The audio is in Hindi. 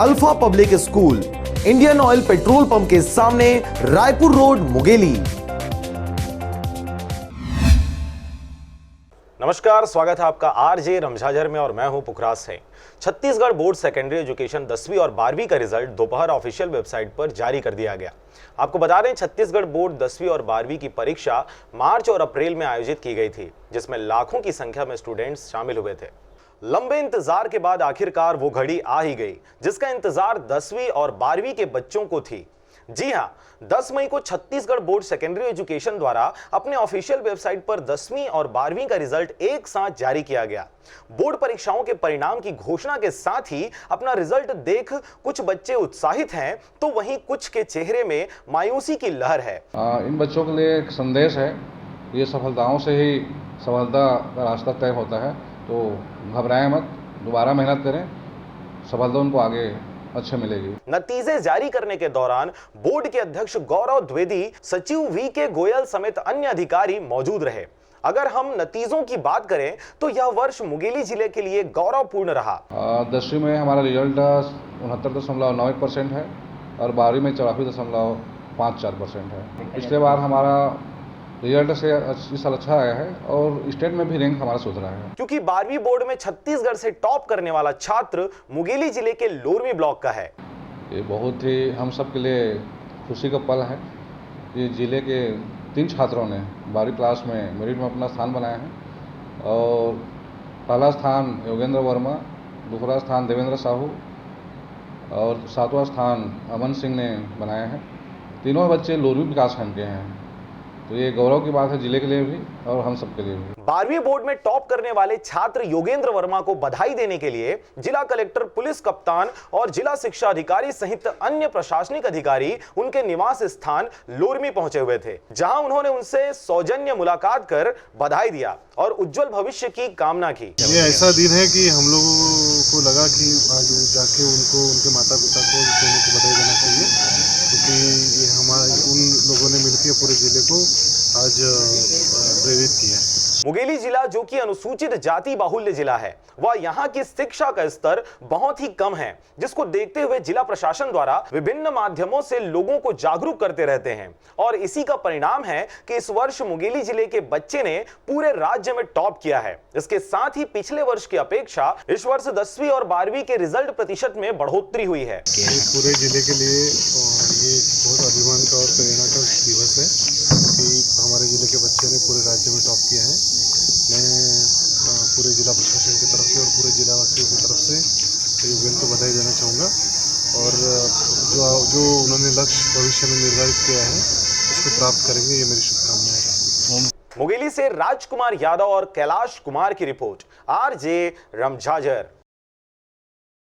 Alpha public school, Indian oil petrol pump के सामने, रायपुर रोड, मुंगेली। नमस्कार, स्वागत है आपका आरजे रमझाझर में और मैं हूं Pukhraj Singh. Chhattisgarh board secondary education 10वीं और 12वीं का रिजल्ट दोपहर ऑफिशियल वेबसाइट पर जारी कर दिया गया। आपको बता दें, छत्तीसगढ़ बोर्ड 10वीं और 12वीं की परीक्षा मार्च और अप्रैल में आयोजित की गई थी, जिसमें लाखों की संख्या में स्टूडेंट्स शामिल हुए थे। लंबे इंतजार के बाद आखिरकार वो घड़ी आ ही गई जिसका इंतजार 10वीं और 12वीं के बच्चों को थी। जी हां, 10 मई को छत्तीसगढ़ बोर्ड सेकेंडरी एजुकेशन द्वारा अपने ऑफिशियल वेबसाइट पर 10वीं और 12वीं का रिजल्ट एक साथ जारी किया गया। बोर्ड परीक्षाओं के परिणाम की घोषणा के साथ ही अपना रिजल्ट देख कुछ बच्चे उत्साहित हैं, तो वहीं कुछ के चेहरे में मायूसी की लहर है। इन बच्चों के लिए एक संदेश है, ये सफलताओं से ही सफलता का रास्ता तय होता है, तो घबराएं मत, दोबारा मेहनत करें, सफलता उनको आगे अच्छे मिलेगी। नतीजे जारी करने के दौरान बोर्ड के अध्यक्ष गौरव द्विवेदी, सचिव वी.के. गोयल समेत अन्य अधिकारी मौजूद रहे। अगर हम नतीजों की बात करें तो यह वर्ष मुंगेली जिले के लिए गौरवपूर्ण रहा। 10वीं में हमारा रिजल्ट 69.91% है और 12वीं में 84.54% है। पिछले बार हमारा रिजल्ट से इस साल अच्छा आया है और स्टेट में भी रैंक हमारा सुधरा है। क्योंकि 12वीं बोर्ड में छत्तीसगढ़ से टॉप करने वाला छात्र मुंगेली जिले के लोरमी ब्लॉक का है। ये बहुत ही हम सब के लिए खुशी का पल है। ये जिले के 3 छात्रों ने 12वीं क्लास में मेरिट में अपना स्थान बनाया है और पहला स्थान योगेंद्र वर्मा, दूसरा स्थान देवेंद्र साहू और 7वां स्थान अमन सिंह ने बनाया है। तीनों बच्चे लोरमी विकासखंड के हैं, तो ये गौरव की बात है जिले के लिए भी और हम सब के लिए भी। 12वीं बोर्ड में टॉप करने वाले छात्र योगेंद्र वर्मा को बधाई देने के लिए जिला कलेक्टर, पुलिस कप्तान और जिला शिक्षा अधिकारी सहित अन्य प्रशासनिक अधिकारी उनके निवास स्थान लोरमी पहुंचे हुए थे, जहां उन्होंने उनसे सौजन्य मुलाकात कर बधाई दिया और उज्जवल भविष्य की कामना की। ये ऐसा दिन है कि हम लोगों को लगा कि आज जाके उनको, उनके माता पिता को दोनों को बधाई देना चाहिए, क्योंकि ये हमारे उन लोगों ने मिलकर पूरे जिले को आज प्रेरित किया। मुंगेली जिला, जो कि अनुसूचित जाति बाहुल्य जिला है, वह यहाँ की शिक्षा का स्तर बहुत ही कम है, जिसको देखते हुए जिला प्रशासन द्वारा विभिन्न माध्यमों से लोगों को जागरूक करते रहते हैं और इसी का परिणाम है कि इस वर्ष मुंगेली जिले के बच्चे ने पूरे राज्य में टॉप किया है। इसके साथ ही पिछले वर्ष की अपेक्षा इस वर्ष 10वीं और 12वीं के रिजल्ट प्रतिशत में बढ़ोतरी हुई है। पूरे जिले के लिए ये बहुत अभिमान का और प्रेरणा का दिवस है कि हमारे जिले के बच्चे ने पूरे राज्य में टॉप किया है। मैं पूरे जिला प्रशासन की तरफ से और पूरे जिला वासियों की तरफ से योगेंद्र को बधाई देना चाहूँगा और जो उन्होंने लक्ष्य भविष्य में निर्धारित किया है उसको प्राप्त करेंगे, ये मेरी शुभकामनाएं हैं। मुंगेली से राजकुमार यादव और कैलाश कुमार की रिपोर्ट, आरजे रमझाझर।